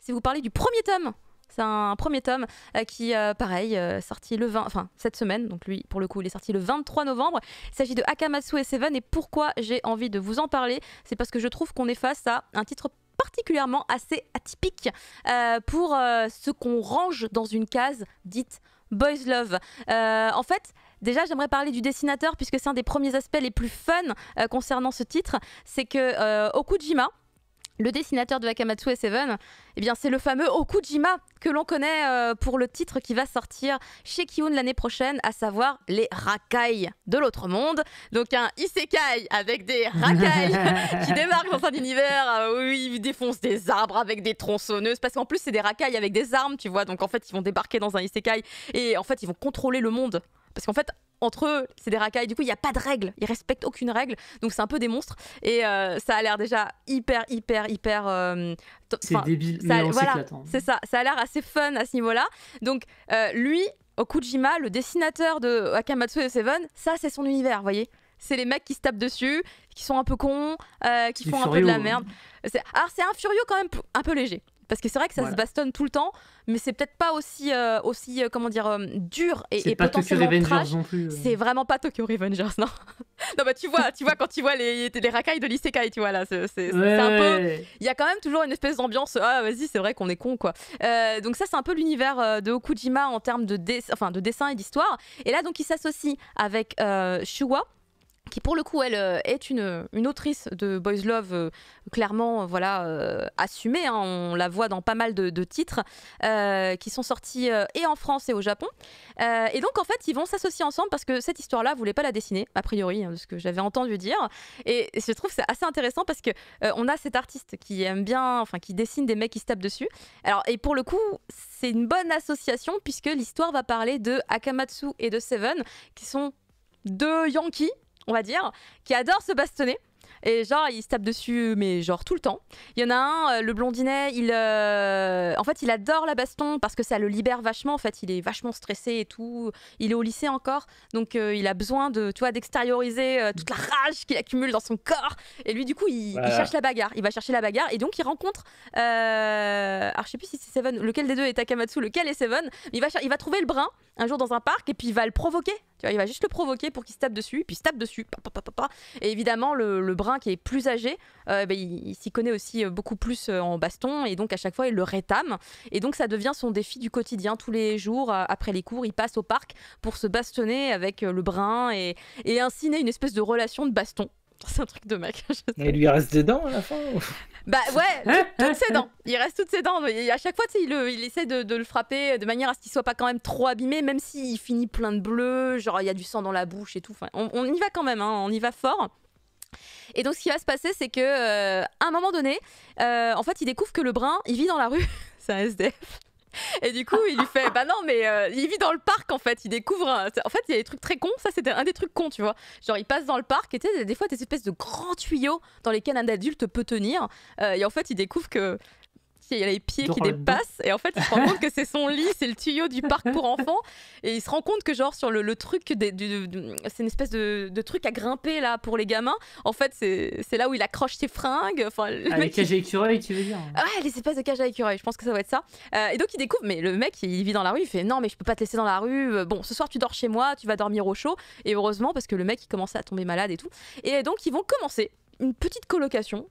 c'est vous parler du premier tome. C'est un premier tome qui, pareil, sorti le 20, enfin cette semaine, donc lui, pour le coup, il est sorti le 23 novembre. Il s'agit de Akamatsu et Seven, et pourquoi j'ai envie de vous en parler, c'est parce que je trouve qu'on est face à un titre particulièrement assez atypique pour ce qu'on range dans une case dite Boys Love. En fait, déjà, j'aimerais parler du dessinateur, puisque c'est un des premiers aspects les plus fun concernant ce titre, c'est que Okujima, le dessinateur de Akamatsu et Seven, eh bien, c'est le fameux Okujima que l'on connaît pour le titre qui va sortir chez Kiun l'année prochaine, à savoir les Rakai de l'autre monde. Donc un isekai avec des Rakai qui débarquent dans un univers où ils défoncent des arbres avec des tronçonneuses, parce qu'en plus c'est des Rakai avec des armes, tu vois. Donc en fait ils vont débarquer dans un isekai et en fait ils vont contrôler le monde. Parce qu'en fait, entre eux, c'est des racailles. Du coup, il n'y a pas de règles. Ils respectent aucune règle. Donc, c'est un peu des monstres. Et ça a l'air déjà hyper... c'est débile, mais on voilà, s'éclate. Hein. C'est ça. Ça a l'air assez fun à ce niveau-là. Donc, lui, Okujima, le dessinateur de Akamatsu et Seven, ça, c'est son univers, vous voyez. C'est les mecs qui se tapent dessus, qui sont un peu cons, qui font un peu de la merde. Alors, c'est un Furio quand même un peu léger. Parce que c'est vrai que ça se bastonne tout le temps, mais c'est peut-être pas aussi comment dire, dur et potentiellement trash. Non plus. C'est vraiment pas Tokyo Revengers, non. Non, bah tu vois quand tu vois les racailles de l'isekai, tu vois là, c'est un peu. Il y a quand même toujours une espèce d'ambiance. Ah vas-y, c'est vrai qu'on est con quoi. Donc ça c'est un peu l'univers de Okujima en termes de dessin et d'histoire. Et là donc il s'associe avec Shuwa, qui pour le coup elle est une autrice de Boys Love clairement assumée, hein. On la voit dans pas mal de titres qui sont sortis et en France et au Japon, et donc en fait ils vont s'associer ensemble parce que cette histoire là voulait pas la dessiner a priori, hein, de ce que j'avais entendu dire, et je trouve que c'est assez intéressant parce que on a cet artiste qui aime bien, enfin qui dessine des mecs qui se tapent dessus, alors et pour le coup c'est une bonne association puisque l'histoire va parler de Akamatsu et de Seven qui sont deux Yankees, on va dire, qui adore se bastonner. Et genre, il se tape dessus, mais genre tout le temps. Il y en a un, le blondinet, en fait, il adore la baston parce que ça le libère vachement. En fait, il est vachement stressé et tout. Il est au lycée encore, donc il a besoin d'extérioriser toute la rage qu'il accumule dans son corps. Et lui, du coup, il cherche la bagarre. Il va chercher la bagarre et donc il rencontre. Alors, je sais plus si c'est Seven, lequel des deux est Akamatsu, lequel est Seven. Il va trouver le brun un jour dans un parc et puis il va le provoquer. Tu vois, il va juste le provoquer pour qu'il se tape dessus, puis il se tape dessus. Et évidemment, le brun qui est plus âgé, il s'y connaît aussi beaucoup plus en baston, et donc à chaque fois, il le rétame. Et donc, ça devient son défi du quotidien. Tous les jours, après les cours, il passe au parc pour se bastonner avec le brun et ainsi naît une espèce de relation de baston. C'est un truc de mec. Et il lui reste des dents à la fin. Bah ouais, toutes ses dents. Il reste toutes ses dents. Et à chaque fois, il essaie de le frapper de manière à ce qu'il soit pas quand même trop abîmé, même s'il finit plein de bleu, genre il y a du sang dans la bouche et tout. Enfin, on y va quand même, hein, on y va fort. Et donc, ce qui va se passer, c'est que à un moment donné, en fait, il découvre que le brun, il vit dans la rue. C'est un SDF. Et du coup, il lui fait bah non, mais il vit dans le parc en fait. Il découvre. En fait, il y a des trucs très cons. Ça, c'était un des trucs cons, tu vois. Genre, il passe dans le parc et tu sais, des fois, des espèces de grands tuyaux dans lesquels un adulte peut tenir. Et en fait, il découvre que. Il y a les pieds qui dépassent et en fait il se rend compte que c'est son lit, c'est le tuyau du parc pour enfants, et il se rend compte que genre sur le truc c'est une espèce de truc à grimper là pour les gamins, en fait c'est là où il accroche ses fringues, enfin les cages à écureuils, tu veux dire? Ouais, les espèces de cages à écureuils, je pense que ça va être ça. Et donc il découvre, mais le mec il vit dans la rue, il fait non mais je peux pas te laisser dans la rue, bon ce soir tu dors chez moi, tu vas dormir au chaud, et heureusement parce que le mec il commençait à tomber malade et tout, et donc ils vont commencer une petite colocation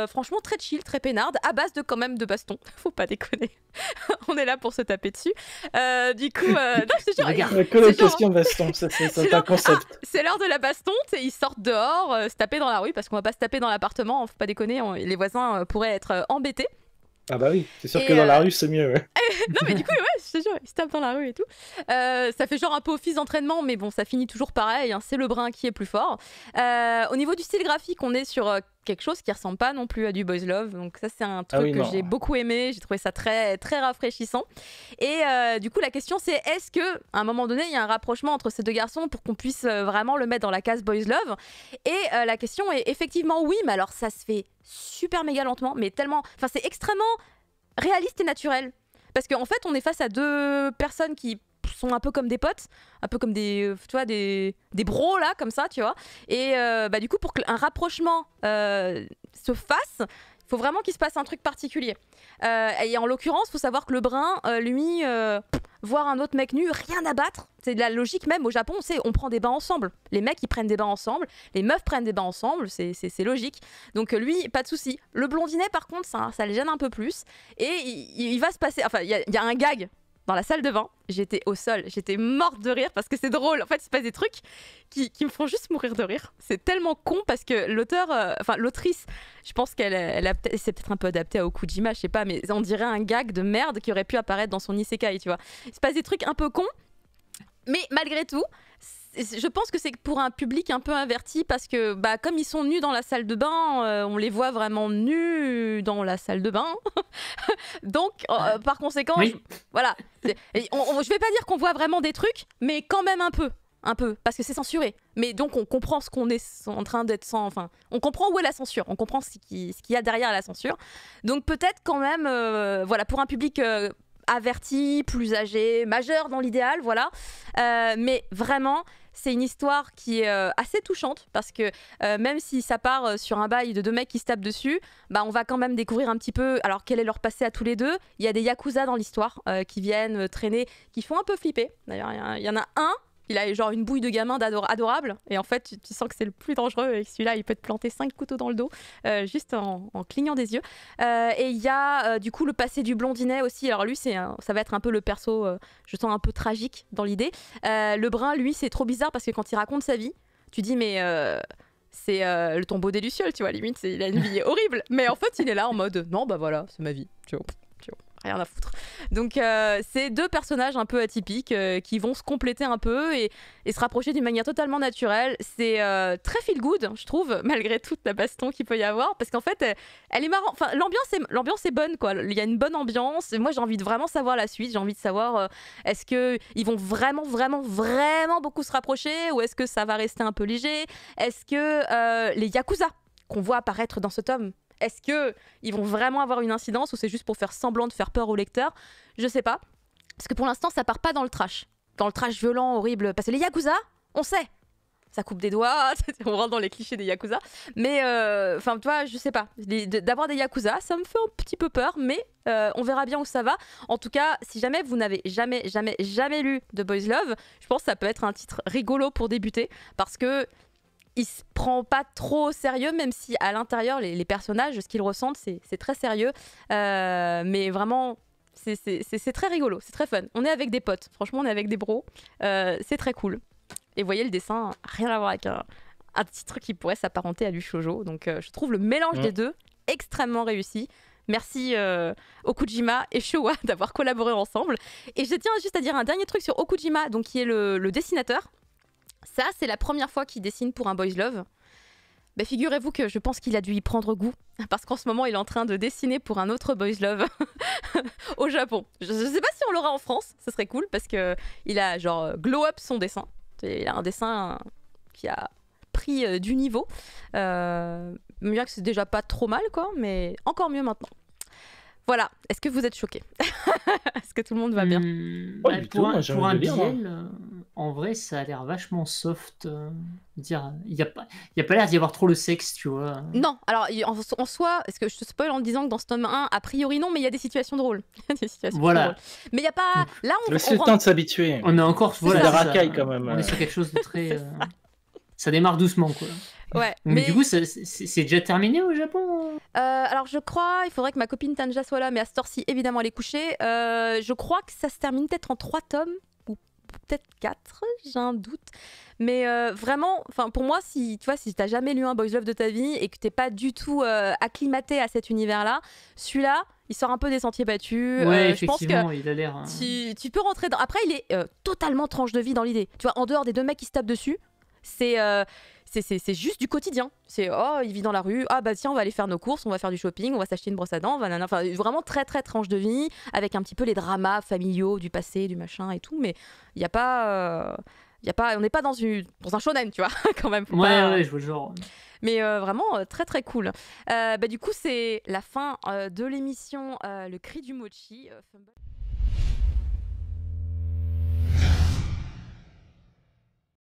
franchement très chill, très peinarde, à base de quand même de baston. Faut pas déconner. On est là pour se taper dessus. Du coup, non, je te jure. La colocation baston, c'est un concept. C'est l'heure de la baston. Ils sortent dehors, se taper dans la rue parce qu'on va pas se taper dans l'appartement. Faut pas déconner. Les voisins pourraient être embêtés. Ah bah oui, c'est sûr que dans la rue c'est mieux. Ouais. Non mais du coup ouais, je te jure, ils se tapent dans la rue et tout. Ça fait genre un peu office d'entraînement, mais bon, ça finit toujours pareil, hein, c'est le brun qui est plus fort. Au niveau du style graphique, on est sur quelque chose qui ressemble pas non plus à du Boys Love, donc ça c'est un truc que j'ai beaucoup aimé, j'ai trouvé ça très, très rafraîchissant. Et du coup la question c'est, est-ce que à un moment donné il y a un rapprochement entre ces deux garçons pour qu'on puisse vraiment le mettre dans la case Boys Love? Et la question est effectivement oui, mais alors ça se fait super méga lentement, mais tellement, enfin c'est extrêmement réaliste et naturel. Parce qu'en fait, on est face à deux personnes qui sont un peu comme des potes, un peu comme des bros là, comme ça, tu vois. Et du coup, pour qu'un rapprochement se fasse, Faut vraiment qu'il se passe un truc particulier. Et en l'occurrence, faut savoir que le brun, lui, voir un autre mec nu, rien à battre. C'est de la logique même au Japon, on prend des bains ensemble. Les mecs, ils prennent des bains ensemble, les meufs prennent des bains ensemble, c'est logique. Donc lui, pas de souci. Le blondinet, par contre, ça le gêne un peu plus. Et il va se passer... Enfin, il y a un gag dans la salle de bain. J'étais au sol, j'étais morte de rire parce que c'est drôle. En fait, il se passe des trucs qui me font juste mourir de rire. C'est tellement con parce que l'autrice, je pense qu'elle c'est peut-être un peu adapté à Okujima, je sais pas, mais on dirait un gag de merde qui aurait pu apparaître dans son isekai, tu vois. Il se passe des trucs un peu cons, mais malgré tout, je pense que c'est pour un public un peu averti parce que comme ils sont nus dans la salle de bain, on les voit vraiment nus dans la salle de bain. Donc, par conséquent, oui. Voilà. Je vais pas dire qu'on voit vraiment des trucs, mais quand même un peu, parce que c'est censuré. Mais donc on comprend ce qu'on est en train d'être sans... Enfin, on comprend où est la censure, on comprend ce qu'il y a derrière la censure. Donc peut-être quand même, voilà, pour un public... averti, plus âgé, majeur dans l'idéal, voilà. Mais vraiment, c'est une histoire qui est assez touchante parce que même si ça part sur un bail de 2 mecs qui se tapent dessus, on va quand même découvrir un petit peu alors quel est leur passé à tous les deux. Il y a des yakuza dans l'histoire qui viennent traîner, qui font un peu flipper. D'ailleurs, il y en a un. Il a genre une bouille de gamin adorable et en fait tu sens que c'est le plus dangereux et que celui-là il peut te planter 5 couteaux dans le dos juste en clignant des yeux. Et il y a du coup le passé du blondinet aussi. Alors lui ça va être un peu le perso je sens un peu tragique dans l'idée. Le brun lui c'est trop bizarre parce que quand il raconte sa vie tu dis mais c'est le tombeau des lucioles, tu vois, limite il a une vie horrible mais en fait il est là en mode non voilà c'est ma vie, tu vois. Rien à foutre. Donc c'est 2 personnages un peu atypiques qui vont se compléter un peu et se rapprocher d'une manière totalement naturelle. C'est très feel good, je trouve, malgré toute la baston qu'il peut y avoir, parce qu'en fait elle est marrante. Enfin, l'ambiance est bonne, quoi. Il y a une bonne ambiance et moi j'ai envie de vraiment savoir la suite. J'ai envie de savoir est-ce qu'ils vont vraiment beaucoup se rapprocher ou est-ce que ça va rester un peu léger. Est-ce que les yakuza qu'on voit apparaître dans ce tome, est-ce qu'ils vont vraiment avoir une incidence ou c'est juste pour faire semblant de faire peur au lecteur? Je sais pas. Parce que pour l'instant, ça part pas dans le trash. Dans le trash violent, horrible. Parce que les yakuza, on sait. Ça coupe des doigts, on rentre dans les clichés des yakuza. Mais, enfin, tu vois, je sais pas. D'avoir des yakuza, ça me fait un petit peu peur, mais on verra bien où ça va. En tout cas, si jamais vous n'avez jamais lu The Boys Love, je pense que ça peut être un titre rigolo pour débuter. Parce que il se prend pas trop au sérieux, même si à l'intérieur, les personnages, ce qu'ils ressentent, c'est très sérieux. Mais vraiment, c'est très rigolo, c'est très fun. On est avec des potes, franchement, on est avec des bros. C'est très cool. Et vous voyez, le dessin, rien à voir avec un titre qui pourrait s'apparenter à du shoujo. Donc je trouve le mélange des deux extrêmement réussi. Merci Okujima et Showa d'avoir collaboré ensemble. Et je tiens juste à dire un dernier truc sur Okujima, donc, qui est le dessinateur. Ça, c'est la première fois qu'il dessine pour un Boys Love. Figurez-vous que je pense qu'il a dû y prendre goût, parce qu'en ce moment, il est en train de dessiner pour un autre Boys Love au Japon. Je ne sais pas si on l'aura en France, ce serait cool, parce qu'il a genre glow up son dessin. Il a un dessin qui a pris du niveau. Bien que c'est déjà pas trop mal, quoi, mais encore mieux maintenant. Voilà, est-ce que vous êtes choqués? Est-ce que tout le monde va bien? Pour un BL, en vrai, ça a l'air vachement soft. Il n'y a pas l'air d'y avoir trop le sexe, tu vois. Non, alors en soi, est-ce que je te spoil en te disant que dans ce tome 1, a priori non, mais il y a des situations drôles. Voilà. Mais il n'y a pas... Donc, là, c'est le temps de s'habituer. On est encore... Voilà, des racailles quand même. On est sur quelque chose de très... ça démarre doucement, quoi. Ouais, mais du coup, c'est déjà terminé au Japon? Alors je crois, il faudrait que ma copine Tanja soit là, mais à cette heure-ci, évidemment, elle est couchée. Je crois que ça se termine peut-être en 3 tomes, ou peut-être 4, j'ai un doute. Mais vraiment, pour moi, si tu t'as jamais lu un Boys Love de ta vie et que t'es pas du tout acclimaté à cet univers-là, celui-là, il sort un peu des sentiers battus. Ouais, je pense que il a l'air... tu peux rentrer dans... Après, il est totalement tranche de vie dans l'idée. Tu vois, en dehors des 2 mecs qui se tapent dessus, c'est juste du quotidien. C'est il vit dans la rue, tiens, on va aller faire nos courses, on va faire du shopping, on va s'acheter une brosse à dents, enfin vraiment très très tranche de vie avec un petit peu les dramas familiaux du passé, du machin et tout, mais il y a pas on n'est pas dans un shonen, tu vois, quand même. Ouais, je vois le genre. Mais vraiment très très cool. Du coup, c'est la fin de l'émission Le Cri du Mochi.